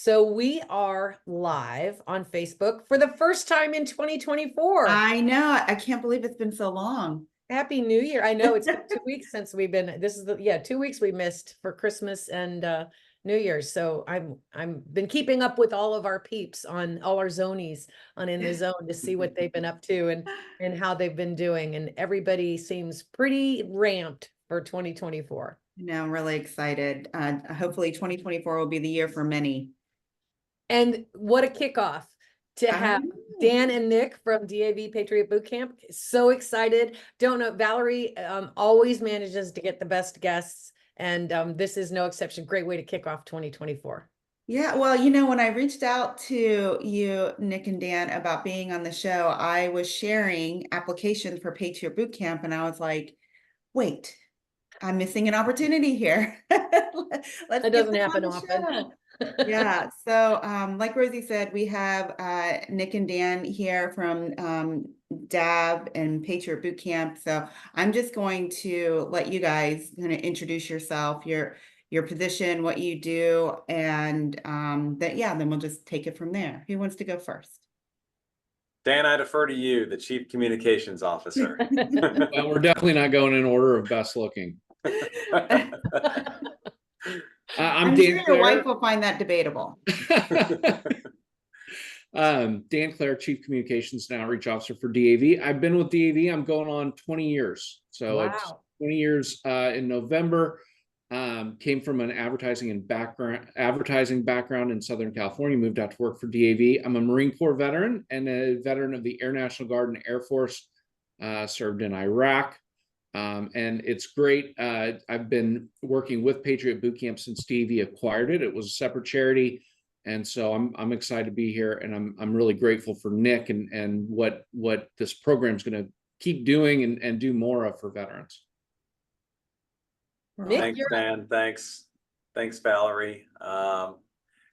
So we are live on Facebook for the first time in 2024. I know. I can't believe it's been so long. Happy New Year. I know it's been 2 weeks since we've been, this is the 2 weeks we missed for Christmas and New Year's. So I'm been keeping up with all of our peeps on all our zonies on In the Zone to see what they've been up to and how they've been doing. And everybody seems pretty ramped for 2024. I'm really excited. Hopefully 2024 will be the year for many. And what a kickoff to I have know. Dan and Nick from DAV Patriot Boot Camp. So excited. Don't know, Valerie always manages to get the best guests, and this is no exception. Great way to kick off 2024. Yeah, well, when I reached out to you, Nick and Dan, about being on the show, I was sharing applications for Patriot Boot Camp, and I was like, wait, I'm missing an opportunity here. Let's That get doesn't them on happen the often. show. Yeah, so like Rosie said, we have Nick and Dan here from DAB and Patriot Boot Camp. So I'm just going to let you guys kind of introduce yourself, your position, what you do, and then we'll just take it from there. Who wants to go first? Dan, I defer to you, the Chief Communications Officer. Well, we're definitely not going in order of best looking. I'm Dan sure your Clare. wife will find that debatable. Dan Clare, Chief Communications and Outreach Officer for DAV. I've been with DAV. I'm going on 20 years. So Wow. It's 20 years in November. Came from an advertising background in Southern California, moved out to work for DAV. I'm a Marine Corps veteran and a veteran of the Air National Guard and Air Force, served in Iraq. And it's great. I've been working with Patriot Boot Camp since DAV acquired it. It was a separate charity. And so I'm excited to be here, and I'm really grateful for Nick and what this program is going to keep doing and do more of for veterans. Nick, Thanks, Dan. Thanks, Valerie.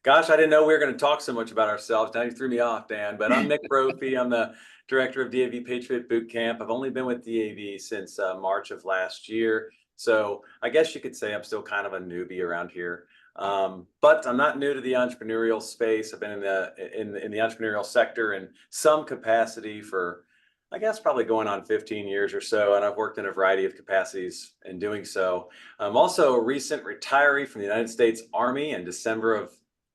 Gosh, I didn't know we were going to talk so much about ourselves. Now you threw me off, Dan. But I'm Nick Brophy. I'm the director of DAV Patriot Boot Camp. I've only been with DAV since March of last year. So I guess you could say I'm still kind of a newbie around here. But I'm not new to the entrepreneurial space. I've been in the entrepreneurial sector in some capacity for, I guess, probably going on 15 years or so, and I've worked in a variety of capacities in doing so. I'm also a recent retiree from the United States Army in December of,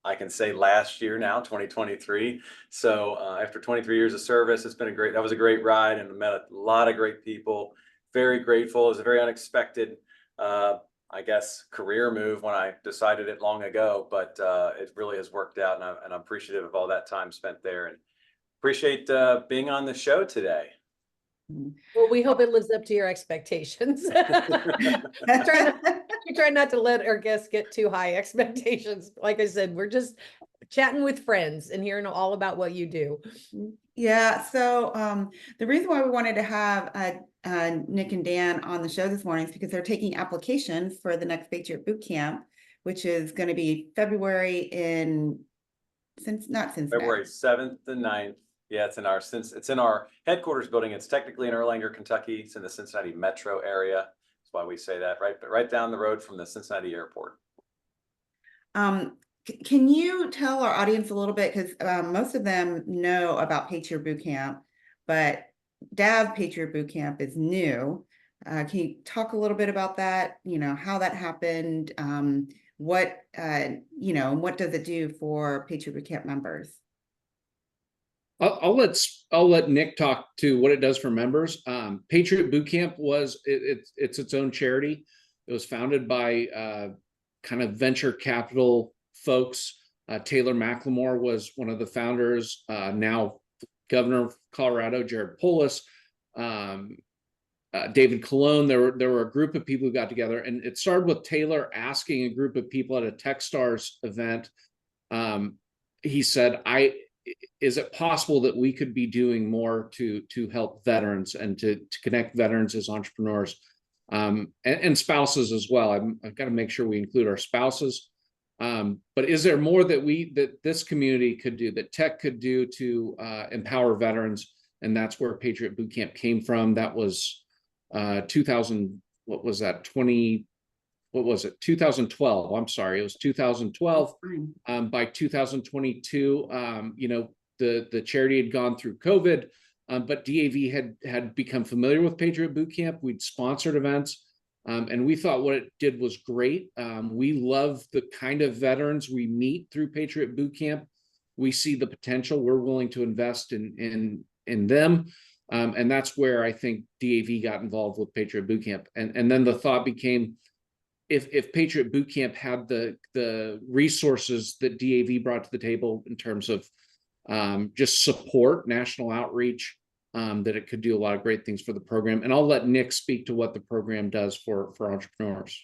I can say, last year now, 2023. So after 23 years of service, that was a great ride, and I met a lot of great people. Very grateful. It was a very unexpected, I guess, career move when I decided it long ago, but it really has worked out, and I'm appreciative of all that time spent there, and appreciate being on the show today. Well, we hope it lives up to your expectations. Try not to let our guests get too high expectations. Like I said, we're just chatting with friends and hearing all about what you do. Yeah, so the reason why we wanted to have Nick and Dan on the show this morning is because they're taking applications for the next Patriot Boot Camp, which is going to be February February 7th and 9th. Yeah, it's in our headquarters building. It's technically in Erlanger, Kentucky. It's in the Cincinnati metro area. That's why we say that, right down the road from the Cincinnati airport. Can you tell our audience a little bit, because most of them know about Patriot Boot Camp, but DAV Patriot Boot Camp is new. Can you talk a little bit about that? How that happened, what does it do for Patriot Boot Camp members? I'll let Nick talk to what it does for members. Patriot Boot Camp it's its own charity. It was founded by kind of venture capital folks. Taylor McLemore was one of the founders. Now Governor of Colorado, Jared Polis, David Colon. There were a group of people who got together, and it started with Taylor asking a group of people at a Techstars event. He said, is it possible that we could be doing more to help veterans and to connect veterans as entrepreneurs, and spouses as well? I've got to make sure we include our spouses. But is there more that this community could do, that tech could do to empower veterans? And that's where Patriot Boot Camp came from. That was 2000. What was that? what was it, 2012, I'm sorry, it was 2012. Fine. By 2022, you know, the charity had gone through COVID, but DAV had become familiar with Patriot Boot Camp. We'd sponsored events, and we thought what it did was great. We love the kind of veterans we meet through Patriot Boot Camp. We see the potential. We're willing to invest in them. And that's where I think DAV got involved with Patriot Boot Camp. And then the thought became, if Patriot Boot Camp had the resources that DAV brought to the table in terms of just support, national outreach, that it could do a lot of great things for the program. And I'll let Nick speak to what the program does for entrepreneurs.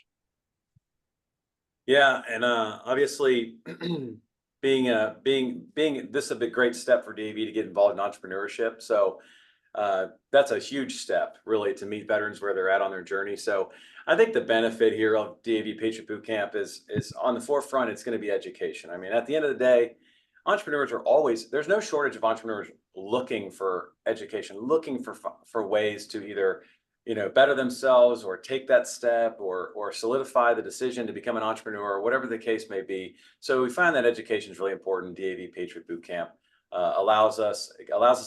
Yeah, and obviously being this is a big great step for DAV to get involved in entrepreneurship. So that's a huge step, really, to meet veterans where they're at on their journey. So I think the benefit here of DAV Patriot Boot Camp is on the forefront. It's going to be education. I mean, at the end of the day, entrepreneurs are always, there's no shortage of entrepreneurs looking for education, looking for ways to either, you know, better themselves or take that step or solidify the decision to become an entrepreneur, or whatever the case may be. So we find that education is really important. DAV Patriot Boot Camp allows us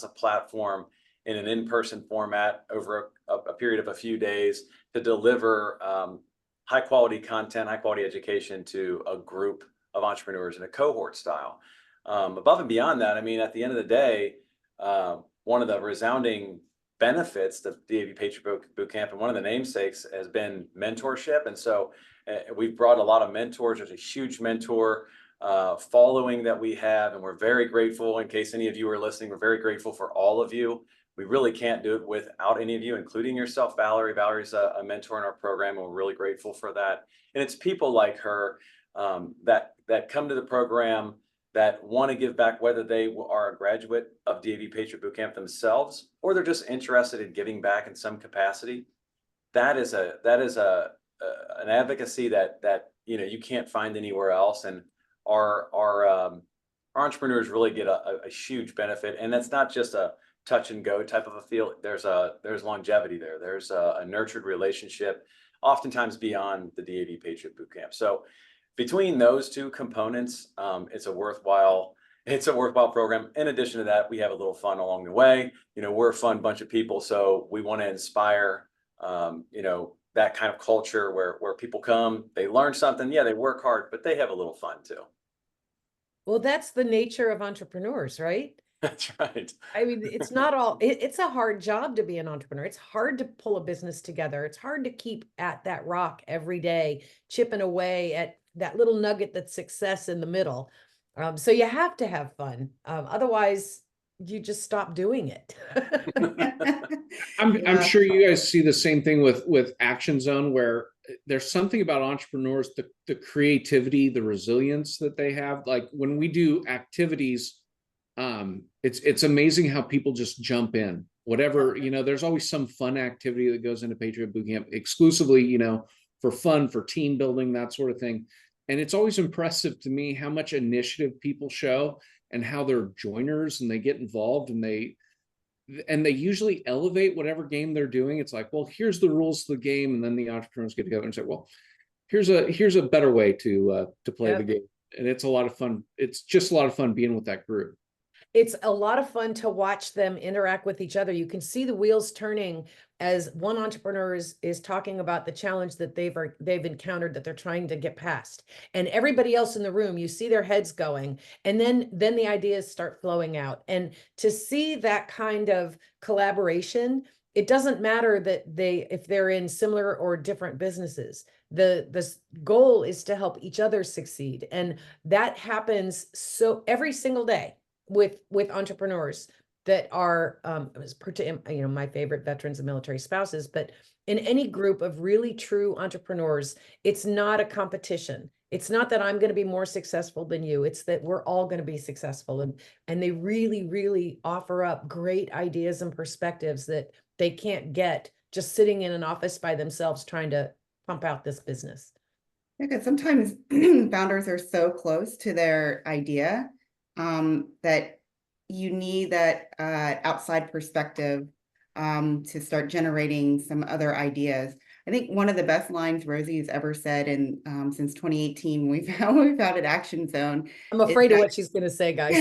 a platform in an in-person format over a period of a few days to deliver high quality content, high quality education to a group of entrepreneurs in a cohort style. Above and beyond that, I mean, at the end of the day, one of the resounding benefits of DAV Patriot Boot Camp and one of the namesakes has been mentorship. And so we've brought a lot of mentors. There's a huge mentor following that we have, and we're very grateful. In case any of you are listening, we're very grateful for all of you. We really can't do it without any of you, including yourself, Valerie. Valerie's a mentor in our program, and we're really grateful for that. And it's people like her that come to the program that want to give back, whether they are a graduate of DAV Patriot Boot Camp themselves, or they're just interested in giving back in some capacity. That is an advocacy that you know you can't find anywhere else. And our entrepreneurs really get a huge benefit. And that's not just a touch and go type of a feel. There's longevity there. There's a nurtured relationship, oftentimes beyond the DAV Patriot Boot Camp. So between those two components, it's a worthwhile program. In addition to that, we have a little fun along the way. You know, we're a fun bunch of people, so we want to inspire, you know, that kind of culture where people come, they learn something, yeah, they work hard, but they have a little fun too. Well, that's the nature of entrepreneurs, right? That's right. I mean, it's not all, it's a hard job to be an entrepreneur. It's hard to pull a business together. It's hard to keep at that rock every day, chipping away at that little nugget that's success in the middle. So you have to have fun. Otherwise, you just stop doing it. I'm sure you guys see the same thing with Action Zone, where there's something about entrepreneurs, the creativity, the resilience that they have. Like when we do activities, it's amazing how people just jump in. Whatever, you know, there's always some fun activity that goes into Patriot Boot Camp exclusively, you know, for fun, for team building, that sort of thing. And it's always impressive to me how much initiative people show and how they're joiners and they get involved and they usually elevate whatever game they're doing. It's like, well, here's the rules of the game. And then the entrepreneurs get together and say, well, here's a better way to play the game. And it's a lot of fun. It's just a lot of fun being with that group. It's a lot of fun to watch them interact with each other. You can see the wheels turning as one entrepreneur is talking about the challenge that they've encountered that they're trying to get past. And everybody else in the room, you see their heads going, and then the ideas start flowing out. And to see that kind of collaboration, it doesn't matter that if they're in similar or different businesses. The goal is to help each other succeed. And that happens so every single day with entrepreneurs that are you know, my favorite veterans and military spouses, but in any group of really true entrepreneurs, it's not a competition. It's not that I'm going to be more successful than you. It's that we're all going to be successful. And they really, really offer up great ideas and perspectives that they can't get just sitting in an office by themselves trying to pump out this business. Yeah, because sometimes founders are so close to their idea that you need that outside perspective to start generating some other ideas. I think one of the best lines Rosie's ever said in since 2018, we founded Action Zone, I'm afraid of what she's going to say, guys.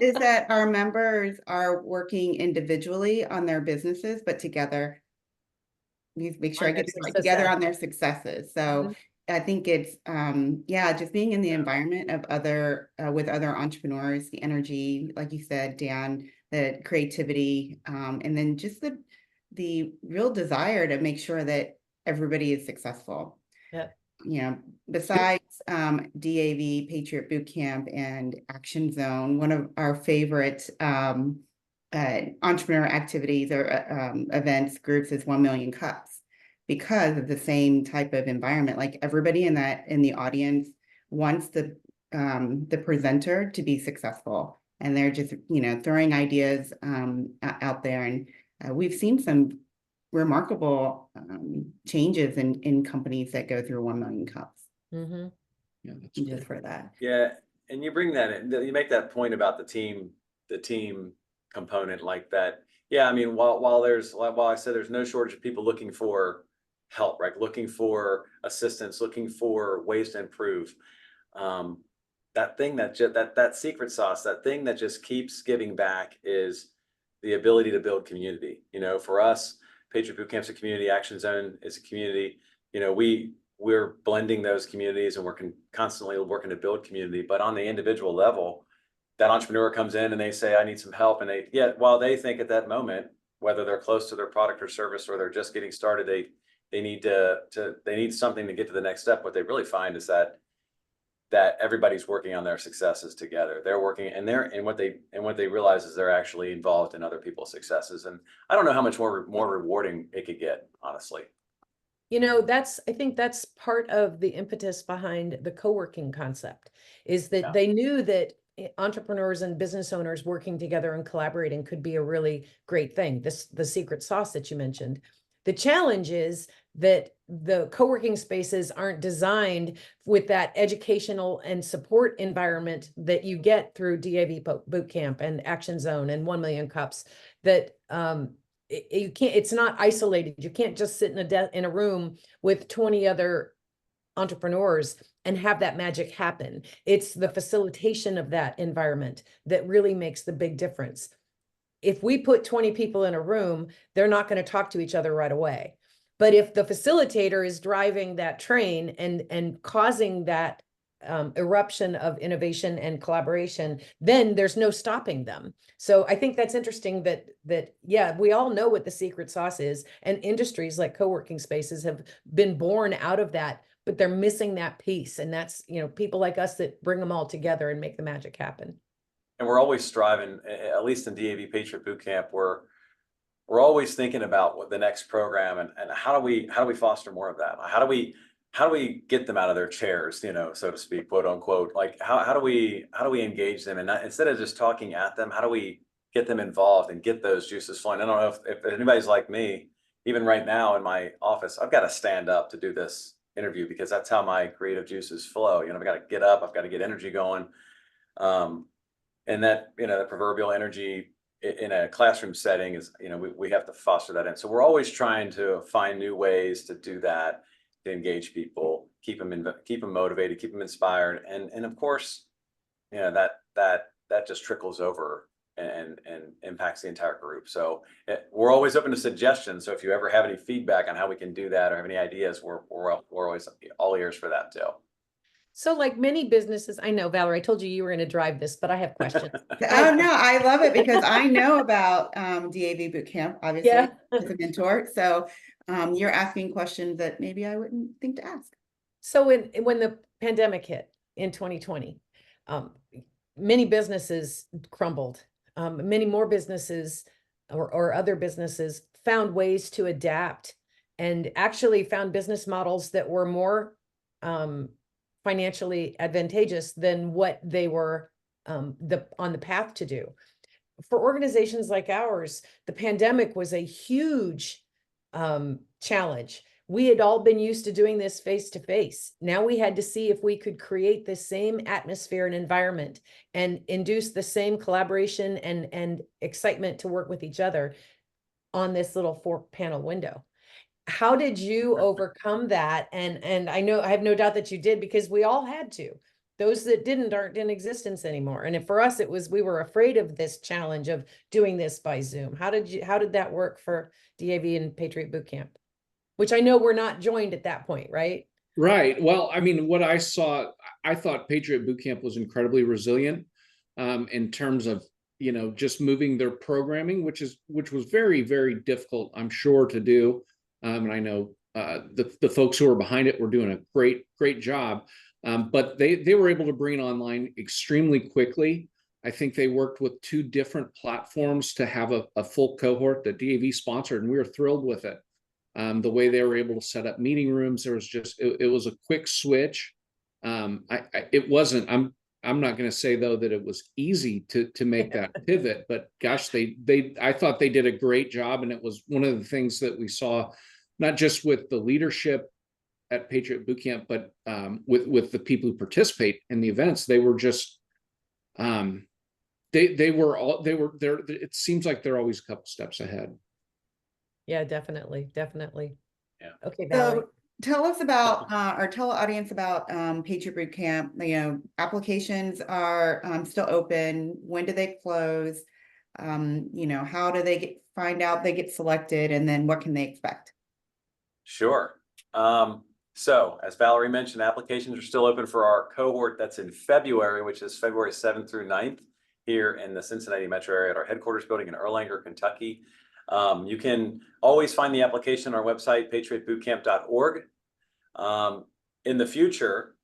is that our members are working individually on their businesses, but together. Make sure On I get their it right, together success. on their successes. So Mhm. I think it's yeah, just being in the environment of other with other entrepreneurs, the energy, like you said, Dan, the creativity, and then just the real desire to make sure that everybody is successful. Yeah. You know, besides DAV, Patriot Boot Camp, and Action Zone, one of our favorite entrepreneur activities or events groups is 1 Million Cups, because of the same type of environment. Like everybody in the audience wants the presenter to be successful, and they're just, you know, throwing ideas out there, and we've seen some remarkable changes in companies that go through 1 Million Cups. Mm-hmm. Yeah, that's Just great. for that. Yeah, and you bring that in, you make that point about the team component like that. Yeah, I mean, while I said there's no shortage of people looking for help, right? Looking for assistance, looking for ways to improve. That thing that secret sauce, that thing that just keeps giving back is the ability to build community. You know, for us, Patriot Boot Camp's a community, Action Zone is a community. You know, we're blending those communities, and we're constantly working to build community. But on the individual level, that entrepreneur comes in and they say, I need some help. And while they think at that moment, whether they're close to their product or service or they're just getting started, they need something to get to the next step. What they really find is that everybody's working on their successes together. They're working, and what they realize is they're actually involved in other people's successes. And I don't know how much more rewarding it could get, honestly. You know, I think that's part of the impetus behind the co-working concept, is that they knew that entrepreneurs and business owners working together and collaborating could be a really great thing. The secret sauce that you mentioned. The challenge is that the co-working spaces aren't designed with that educational and support environment that you get through DAV Boot Camp and Action Zone and 1 Million Cups, that you can't, it's not isolated. You can't just sit in a room with 20 other entrepreneurs and have that magic happen. It's the facilitation of that environment that really makes the big difference. If we put 20 people in a room, they're not going to talk to each other right away. But if the facilitator is driving that train and causing that eruption of innovation and collaboration, then there's no stopping them. So I think that's interesting that yeah, we all know what the secret sauce is, and industries like co-working spaces have been born out of that, but they're missing that piece. And that's, you know, people like us that bring them all together and make the magic happen. And we're always striving, at least in DAV Patriot Boot Camp, we're always thinking about what the next program, and how do we foster more of that? How do we get them out of their chairs, you know, so to speak, quote unquote? Like how do we engage them, and instead of just talking at them, how do we get them involved and get those juices flowing? I don't know if anybody's like me. Even right now in my office, I've got to stand up to do this interview because that's how my creative juices flow. You know, I've got to get up, I've got to get energy going. And that, you know, the proverbial energy in a classroom setting is, you know, we have to foster that in. So we're always trying to find new ways to do that, to engage people, keep them motivated, keep them inspired. And of course, you know, that just trickles over and impacts the entire group. So we're always open to suggestions. So if you ever have any feedback on how we can do that or have any ideas, we're always all ears for that too. So like many businesses, I know, Valerie, I told you you were going to drive this, but I have questions. Oh no, I love it because I know about DAV Boot Camp, obviously, Yeah. as a mentor. So you're asking questions that maybe I wouldn't think to ask. So when the pandemic hit in 2020, many businesses crumbled. Many more businesses or other businesses found ways to adapt and actually found business models that were more financially advantageous than what they were on the path to do. For organizations like ours, the pandemic was a huge challenge. We had all been used to doing this face to face. Now we had to see if we could create the same atmosphere and environment and induce the same collaboration and excitement to work with each other on this little 4-panel window. how did you overcome that? And I know, I have no doubt that you did, because we all had to. Those that didn't aren't in existence anymore. And for us, it was, we were afraid of this challenge of doing this by Zoom. How did that work for DAV and Patriot Boot Camp? Which I know we're not joined at that point, right? Right. Well, I mean, what I saw, I thought Patriot Boot Camp was incredibly resilient in terms of, just moving their programming, which was very, very difficult, I'm sure, to do. And I know the folks who are behind it were doing a great job. But they were able to bring it online extremely quickly. I think they worked with 2 different platforms to have a full cohort that DAV sponsored, and we were thrilled with it. The way they were able to set up meeting rooms, there was just, it was a quick switch. It wasn't, I'm not going to say though that it was easy to make that pivot, but gosh, I thought they did a great job. And it was one of the things that we saw, not just with the leadership at Patriot Boot Camp, but with the people who participate in the events. They were just, they were there. It seems like they're always a couple steps ahead. Yeah, definitely. Yeah. Okay, Valerie. So tell us about, or tell the audience about Patriot Boot Camp. Applications are still open. When do they close? How do they find out they get selected, and then what can they expect? Sure. So as Valerie mentioned, applications are still open for our cohort that's in February, which is February 7th through 9th here in the Cincinnati metro area at our headquarters building in Erlanger, Kentucky. You can always find the application on our website, patriotbootcamp.org. In the future,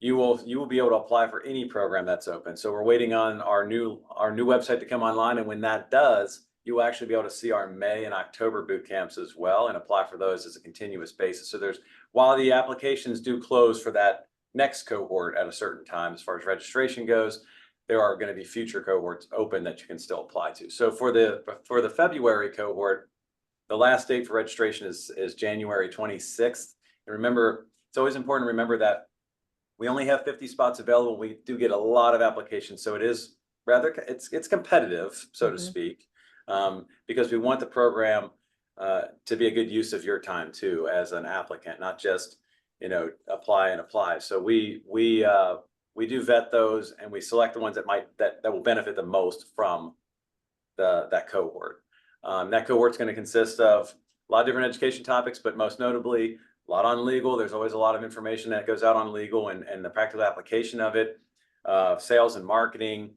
you will be able to apply for any program that's open. So we're waiting on our new website to come online, and when that does, you will actually be able to see our May and October boot camps as well and apply for those as a continuous basis. So while the applications do close for that next cohort at a certain time, as far as registration goes, there are going to be future cohorts open that you can still apply to. So for the February cohort, the last date for registration is January 26th. And remember, it's always important to remember that we only have 50 spots available. We do get a lot of applications, so it is it's competitive, so to speak, because we want the program to be a good use of your time too as an applicant, not just apply. So we do vet those, and we select the ones that will benefit the most from that cohort. That cohort's going to consist of a lot of different education topics, but most notably a lot on legal. There's always a lot of information that goes out on legal and the practical application of it, sales and marketing.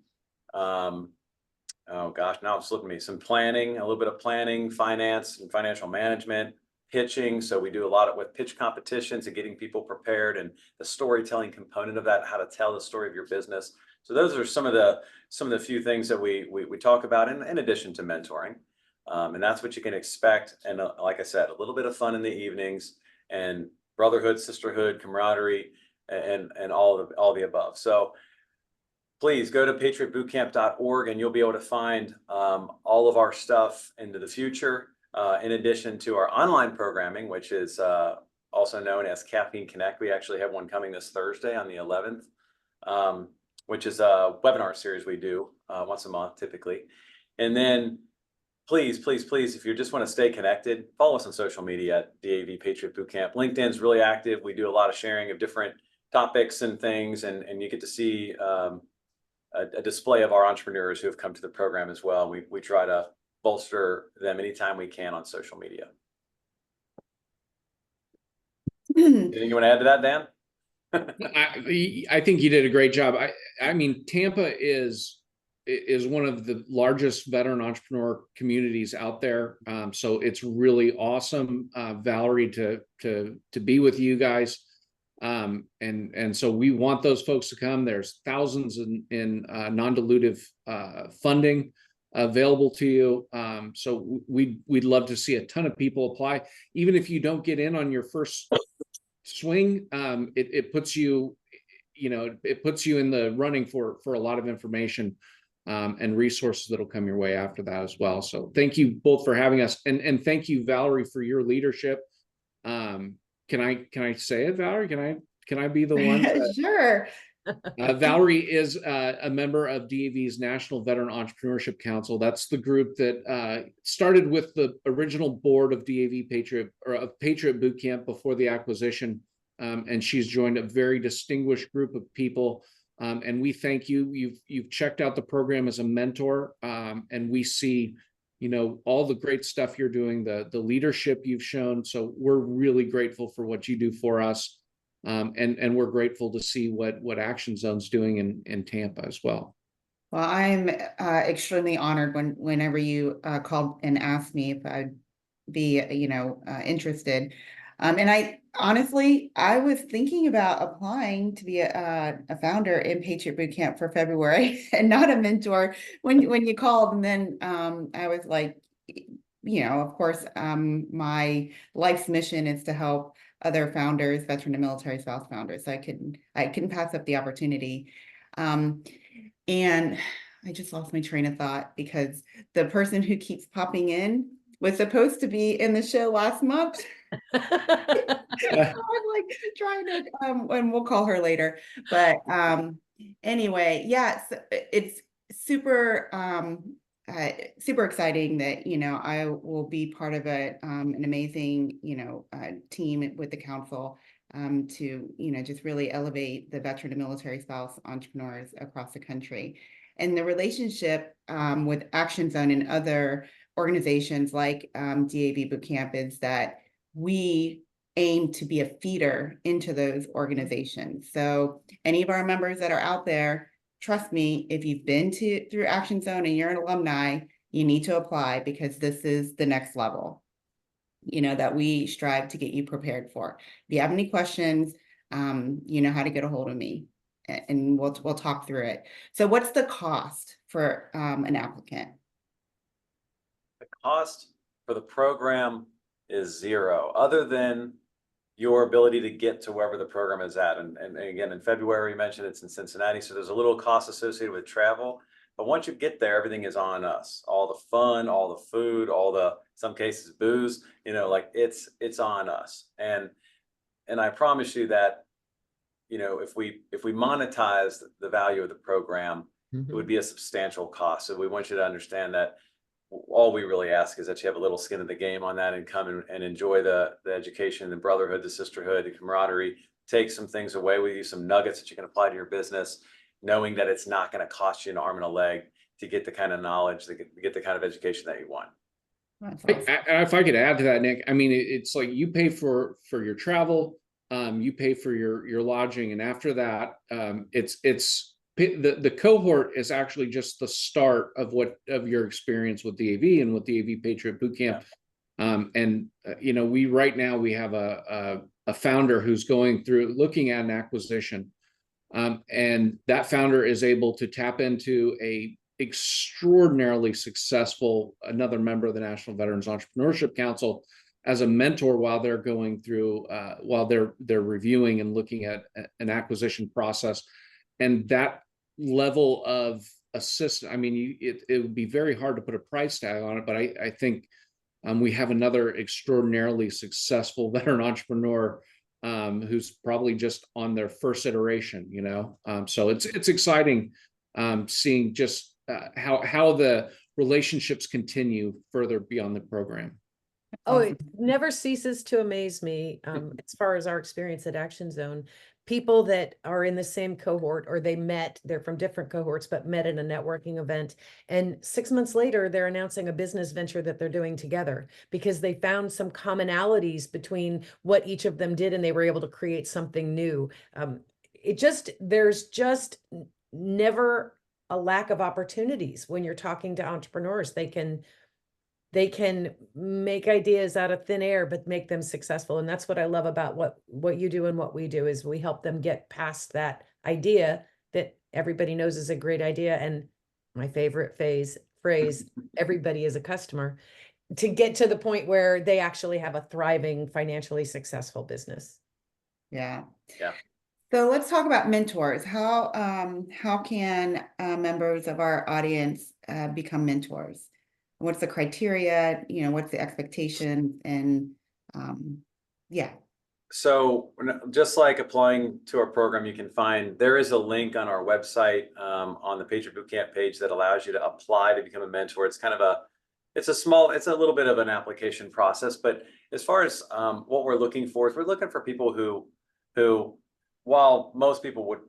Oh gosh, now it's slipping me. Some planning, a little bit of planning, finance and financial management, pitching. So we do a lot with pitch competitions and getting people prepared, and the storytelling component of that, how to tell the story of your business. So those are some of the few things that we talk about in addition to mentoring. And that's what you can expect. And like I said, a little bit of fun in the evenings, and brotherhood, sisterhood, camaraderie, and all the above. So please go to patriotbootcamp.org, and you'll be able to find all of our stuff into the future, in addition to our online programming, which is also known as Caffeine Connect. We actually have one coming this Thursday on the 11th, which is a webinar series we do once a month typically. And then please, if you just want to stay connected, follow us on social media at DAV Patriot Boot Camp. LinkedIn's really active. We do a lot of sharing of different topics and things, and you get to see a display of our entrepreneurs who have come to the program as well. We try to bolster them anytime we can on social media. Anything you want to add to that, Dan? I think you did a great job. I mean, Tampa is one of the largest veteran entrepreneur communities out there. So it's really awesome, Valerie, to be with you guys. And so we want those folks to come. There's thousands in non-dilutive funding available to you. So we'd love to see a ton of people apply. Even if you don't get in on your first swing, it puts you, it puts you in the running for a lot of information and resources that'll come your way after that as well. So thank you both for having us, and thank you, Valerie, for your leadership. Can I say it, Valerie? Can I be the one? Sure. Valerie is a member of DAV's National Veteran Entrepreneurship Council. That's the group that started with the original board of DAV Patriot or of Patriot Boot Camp before the acquisition. And she's joined a very distinguished group of people. And we thank you. You've checked out the program as a mentor, and we see, you know, all the great stuff you're doing, the leadership you've shown. So we're really grateful for what you do for us. And we're grateful to see what Action Zone's doing in Tampa as well. Well, I'm extremely honored whenever you called and asked me if I'd be, interested. And I honestly, I was thinking about applying to be a founder in Patriot Boot Camp for February and not a mentor when you called. And then I was like, of course, my life's mission is to help other founders, veteran and military spouse founders. So I couldn't pass up the opportunity. And I just lost my train of thought because the person who keeps popping in was supposed to be in the show last month. I'm like trying to, and we'll call her later. But anyway, yeah, so it's super, super exciting that, I will be part of an amazing, team with the council to, just really elevate the veteran and military spouse entrepreneurs across the country. And the relationship with Action Zone and other organizations like DAV Boot Camp is that we aim to be a feeder into those organizations. So any of our members that are out there, trust me, if you've been through Action Zone and you're an alumni, you need to apply because this is the next level, that we strive to get you prepared for. If you have any questions, you know how to get a hold of me and we'll talk through it. So what's the cost for an applicant? The cost for the program is zero, other than your ability to get to wherever the program is at. And again, in February, you mentioned it's in Cincinnati, so there's a little cost associated with travel. But once you get there, everything is on us. All the fun, all the food, all the, some cases, booze, it's on us. And I promise you that, if we monetize the value of the program, it would be a substantial cost. So we want you to understand that all we really ask is that you have a little skin in the game on that and come and enjoy the education, the brotherhood, the sisterhood, the camaraderie. Take some things away with you, some nuggets that you can apply to your business, knowing that it's not going to cost you an arm and a leg to get the kind of knowledge, to get the kind of education that you want. If I could add to that, Nick, I mean, it's like you pay for your travel, you pay for your lodging, and after that, the cohort is actually just the start of your experience with DAV and with DAV Patriot Boot Camp. We right now we have a founder who's going through looking at an acquisition, and that founder is able to tap into a extraordinarily successful another member of the National Veterans Entrepreneurship Council as a mentor while they're going through while they're reviewing and looking at an acquisition process. And that level of assistance, I mean, it would be very hard to put a price tag on it, but I think we have another extraordinarily successful veteran entrepreneur who's probably just on their first iteration, so it's exciting seeing just how the relationships continue further beyond the program. Oh, it never ceases to amaze me as far as our experience at Action Zone. People that are in the same cohort or they're from different cohorts, but met at a networking event. And 6 months later, they're announcing a business venture that they're doing together because they found some commonalities between what each of them did and they were able to create something new. There's just never a lack of opportunities when you're talking to entrepreneurs. They can make ideas out of thin air, but make them successful. And that's what I love about what you do and what we do is we help them get past that idea that everybody knows is a great idea. And my favorite phrase, everybody is a customer, to get to the point where they actually have a thriving, financially successful business. Yeah. Yeah. So let's talk about mentors. How can members of our audience become mentors? What's the criteria? What's the expectation? And yeah. So just like applying to our program, you can find, there is a link on our website, on the Patriot Bootcamp page that allows you to apply to become a mentor. It's kind of it's a little bit of an application process, but as far as what we're looking for is we're looking for people who, while most people would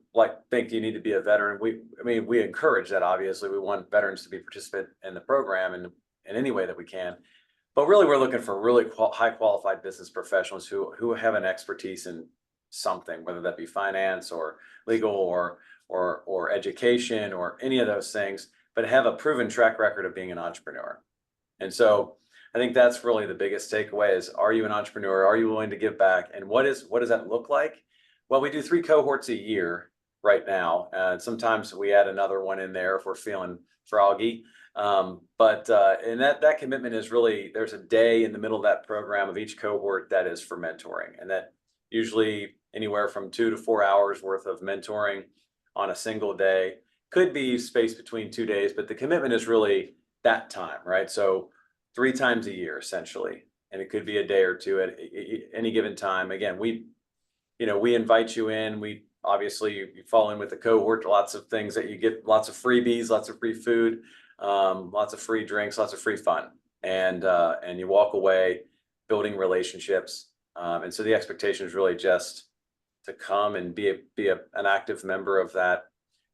think you need to be a veteran, we encourage that. Obviously, we want veterans to be participant in the program in any way that we can. But really, we're looking for really high qualified business professionals who have an expertise in something, whether that be finance or legal or education or any of those things, but have a proven track record of being an entrepreneur. And so I think that's really the biggest takeaway is, are you an entrepreneur? Are you willing to give back? And what does that look like? Well, we do 3 cohorts a year right now. And sometimes we add another one in there if we're feeling froggy. And that commitment is really, there's a day in the middle of that program of each cohort that is for mentoring, and that usually anywhere from 2 to 4 hours worth of mentoring on a single day. Could be spaced between 2 days, but the commitment is really that time, right? So 3 times a year essentially, and it could be a day or two at any given time. Again, we invite you in. We obviously, you fall in with the cohort, lots of things that you get, lots of freebies, lots of free food, lots of free drinks, lots of free fun, and you walk away building relationships. And so the expectation is really just to come and be an active member of that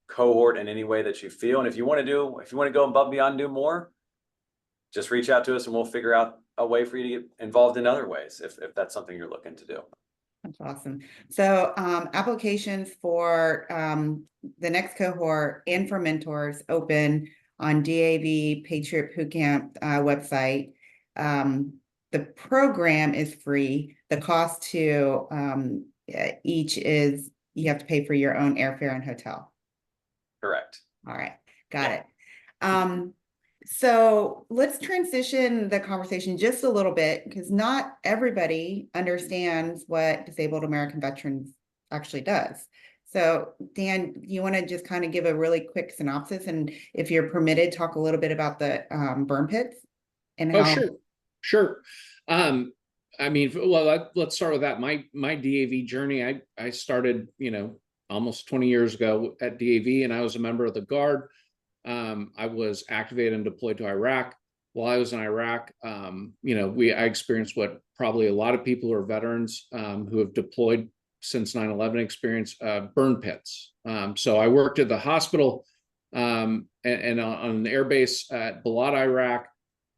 cohort in any way that you feel. And if you want to go above and beyond, do more, just reach out to us and we'll figure out a way for you to get involved in other ways if that's something you're looking to do. That's awesome. So applications for the next cohort and for mentors open on DAV Patriot Bootcamp website. The program is free. The cost to each is you have to pay for your own airfare and hotel. Correct. All right, got it. So let's transition the conversation just a little bit, because not everybody understands what Disabled American Veterans actually does. So Dan, you want to just kind of give a really quick synopsis, and if you're permitted, talk a little bit about the burn pits and how. Oh, sure. I mean, well, let's start with that. My DAV journey, I started, almost 20 years ago at DAV, and I was a member of the Guard. I was activated and deployed to Iraq. While I was in Iraq, I experienced what probably a lot of people who are veterans who have deployed since 9/11 experience, burn pits. So I worked at the hospital and on an air base at Balad, Iraq.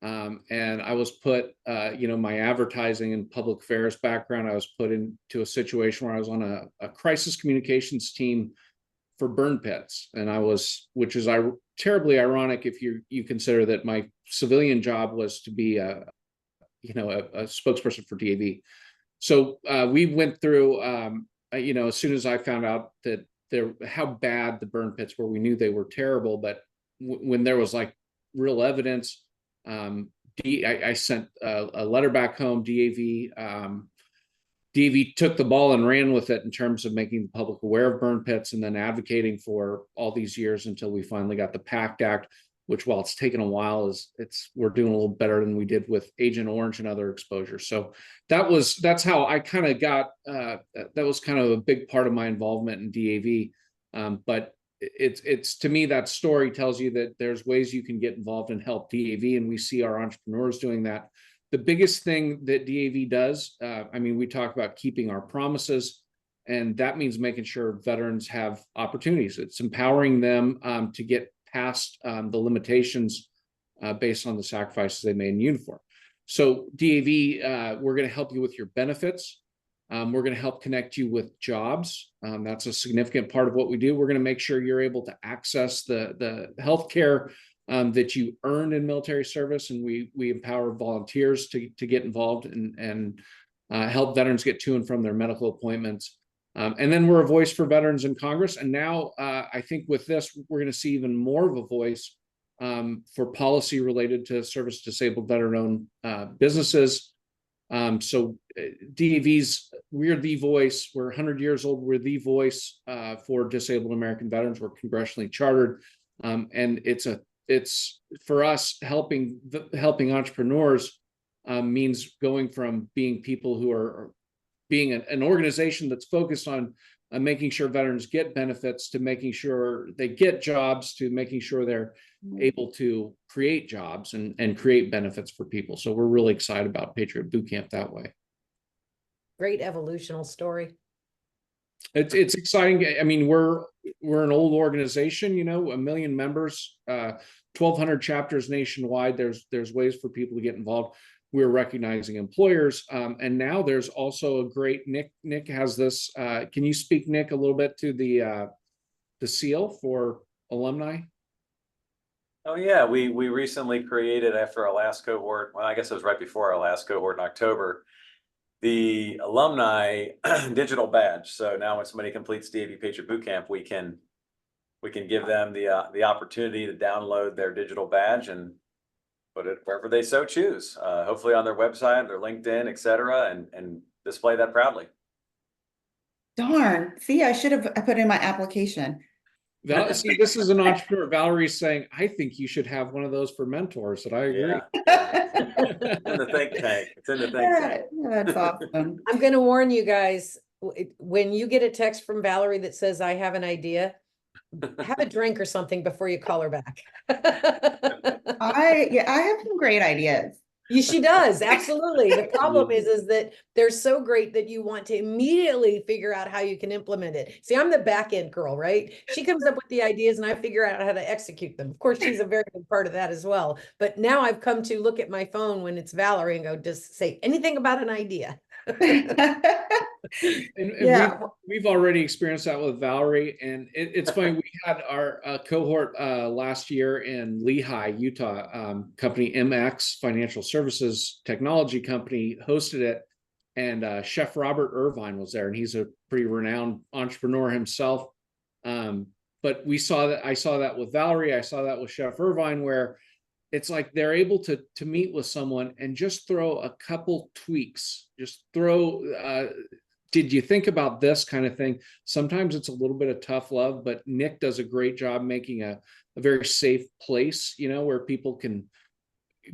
And I was put, my advertising and public affairs background, I was put into a situation where I was on a crisis communications team for burn pits. And which is terribly ironic if you consider that my civilian job was to be a spokesperson for DAV. So we went through, as soon as I found out that how bad the burn pits were, we knew they were terrible. But when there was real evidence, I sent a letter back home. DAV took the ball and ran with it in terms of making the public aware of burn pits, and then advocating for all these years until we finally got the PACT Act, which, while it's taken a while, we're doing a little better than we did with Agent Orange and other exposures. So that's how I kind of got, that was kind of a big part of my involvement in DAV. But it's to me, that story tells you that there's ways you can get involved and help DAV, and we see our entrepreneurs doing that. The biggest thing that DAV does, we talk about keeping our promises, and that means making sure veterans have opportunities. It's empowering them to get past the limitations based on the sacrifices they made in uniform. So DAV, we're going to help you with your benefits. We're going to help connect you with jobs. That's a significant part of what we do. We're going to make sure you're able to access the healthcare that you earned in military service, and we empower volunteers to get involved and help veterans get to and from their medical appointments. And then we're a voice for veterans in Congress. And now I think with this, we're going to see even more of a voice for policy related to service disabled veteran-owned businesses. So DAV's, we're the voice. We're 100 years old. We're the voice for disabled American veterans. We're congressionally chartered, and it's for us helping entrepreneurs means going from being people who are being an organization that's focused on making sure veterans get benefits, to making sure they get jobs, to making sure they're able to create jobs and create benefits for people. So we're really excited about Patriot Boot Camp that way. Great evolutional story. It's exciting. I mean, we're an old organization, you know, 1 million members, 1,200 chapters nationwide. There's ways for people to get involved. We're recognizing employers, and now there's also a great Nick has this. Can you speak, Nick, a little bit to the seal for alumni? Oh yeah, we recently created, after our last cohort, well, I guess it was right before our last cohort in October, the alumni digital badge. So now when somebody completes DAV Patriot Boot Camp, we can give them the opportunity to download their digital badge and put it wherever they so choose, hopefully on their website, their LinkedIn, et cetera, and display that proudly. Darn. See, I should have put in my application. See, this is an entrepreneur. Valerie's saying, I think you should have one of those for mentors. And I agree. It's in the think tank. It's in the think tank. That's awesome. I'm going to warn you guys, when you get a text from Valerie that says, I have an idea, have a drink or something before you call her back. I have some great ideas. She does, absolutely. The problem is that they're so great that you want to immediately figure out how you can implement it. See, I'm the back end girl, right? She comes up with the ideas and I figure out how to execute them. Of course, she's a very big part of that as well. But now I've come to look at my phone when it's Valerie and go, just say anything about an idea. And Yeah. we've already experienced that with Valerie, and it's funny. We had our cohort last year in Lehi, Utah. Company MX Financial Services Technology Company hosted it, and Chef Robert Irvine was there, and he's a pretty renowned entrepreneur himself. But I saw that with Valerie. I saw that with Chef Irvine, where it's like they're able to meet with someone and just throw a couple tweaks, just throw, did you think about this kind of thing? Sometimes it's a little bit of tough love, but Nick does a great job making a very safe place, you know, where people can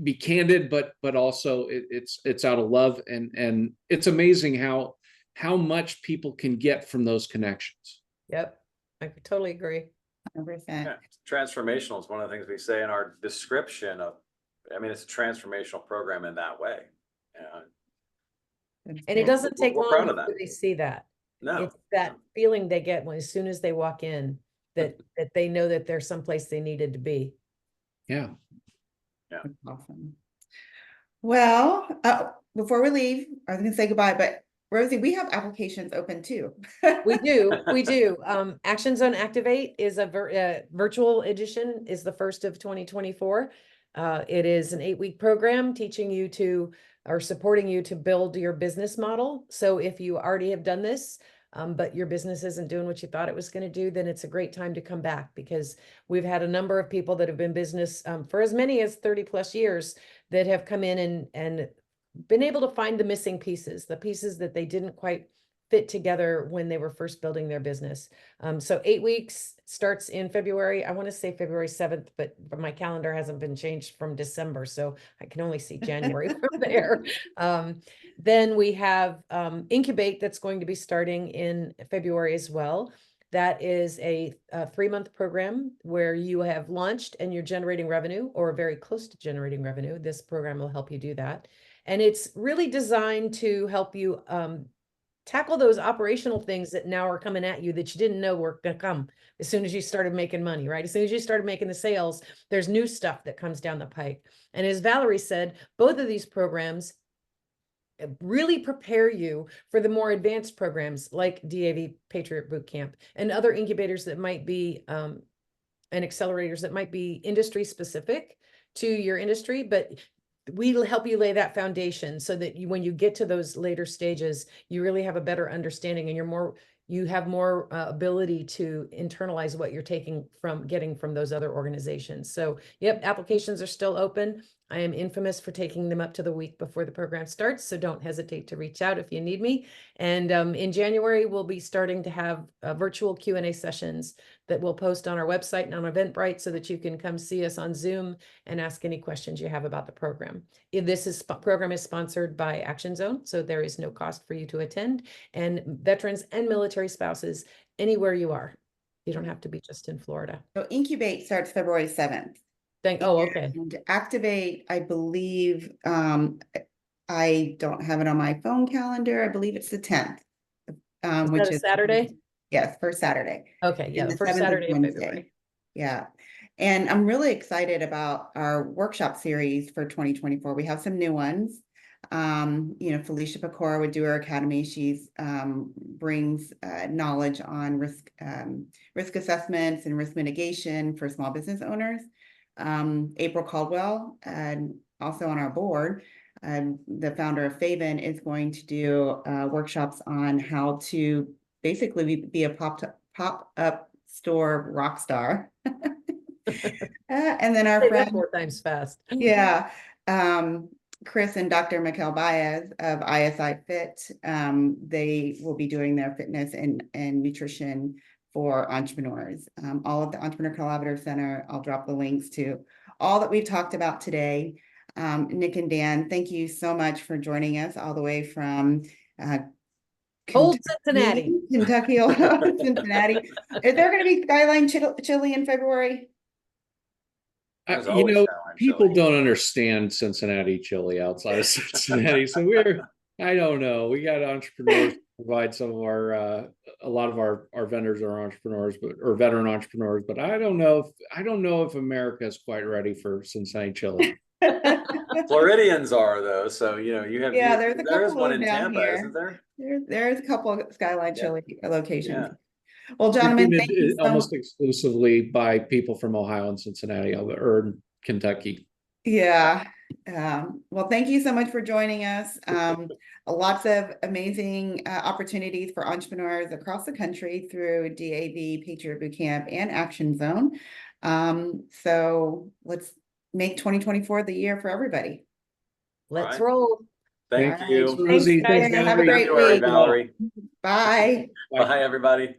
be candid, but also it's out of love. And it's amazing how much people can get from those connections. Yep, I totally agree. 100%. Yeah, transformational is one of the things we say in our description of, I mean, it's a transformational program in that way. And it doesn't take We're proud long of that. before they see that. No, It's that feeling they get as soon as they walk in, that they know that there's someplace they needed to be. Yeah. That's awesome. Well, before we leave, I was going to say goodbye, but Rosie, we have applications open too. We do. Action Zone Activate is a virtual edition, is the first of 2024. It is an 8-week program teaching you to, or supporting you to build your business model. So if you already have done this, but your business isn't doing what you thought it was going to do, then it's a great time to come back, because we've had a number of people that have been business for as many as 30 plus years that have come in and been able to find the missing pieces, the pieces that they didn't quite fit together when they were first building their business. So 8 weeks starts in February. I want to say February 7th, but my calendar hasn't been changed from December, so I can only see January from there. Then we have Incubate that's going to be starting in February as well. That is a 3-month program where you have launched and you're generating revenue, or very close to generating revenue. This program will help you do that. And it's really designed to help you tackle those operational things that now are coming at you that you didn't know were going to come as soon as you started making money, right? As soon as you started making the sales, there's new stuff that comes down the pike. And as Valerie said, both of these programs really prepare you for the more advanced programs like DAV Patriot Boot Camp and other incubators that might be and accelerators that might be industry specific to your industry, but we'll help you lay that foundation so that when you get to those later stages, you really have a better understanding and you have more ability to internalize what you're getting from those other organizations. So, yep, applications are still open. I am infamous for taking them up to the week before the program starts, so don't hesitate to reach out if you need me. And in January, we'll be starting to have virtual Q&A sessions that we'll post on our website and on Eventbrite so that you can come see us on Zoom and ask any questions you have about the program. Program is sponsored by Action Zone, so there is no cost for you to attend. And veterans and military spouses, anywhere you are. You don't have to be just in Florida. So Incubate starts February 7th. Oh, okay. And Activate, I believe, I don't have it on my phone calendar. I believe it's the 10th. Which that a is Saturday? Yes, first Saturday. Okay, yeah, And the the first 7th is Saturday of Wednesday. February. Yeah. And I'm really excited about our workshop series for 2024. We have some new ones. Felicia Pecora with Doer Academy, she's brings knowledge on risk assessments and risk mitigation for small business owners. April Caldwell, and also on our board, the founder of Faven, is going to do workshops on how to basically be a pop-up store rock star. And then our Say that friend 4 times fast. yeah. Chris and Dr. Mikkel Baez of ISI Fit, they will be doing their fitness and nutrition for entrepreneurs. All of the Entrepreneur Collaborative Center, I'll drop the links to all that we've talked about today. Nick and Dan, thank you so much for joining us all the way from Old Cincinnati. Kentucky, Cincinnati. Is there going to be Skyline Chili in February? There's You always know, Skyline people chili. don't understand Cincinnati chili outside of Cincinnati. So I don't know. We got entrepreneurs provide some of our, a lot of our vendors are entrepreneurs, or veteran entrepreneurs, but I don't know if America is quite ready for Cincinnati chili. Floridians are though, so you have there's a there is couple one of in them down Tampa, here. isn't there? There's a couple of Skyline Yeah. Chili locations. Yeah. Well, gentlemen, It's thank you so almost much. exclusively by people from Ohio and Cincinnati or Kentucky. Yeah. Well, thank you so much for joining us. Lots of amazing opportunities for entrepreneurs across the country through DAV, Patriot Bootcamp, and Action Zone. So let's make 2024 the year for everybody. Let's All right. roll. Thank All you. right. Rosie, Thanks, thanks, guys. Have a Valerie. great February, week. Valerie. Bye. Bye. Bye, everybody.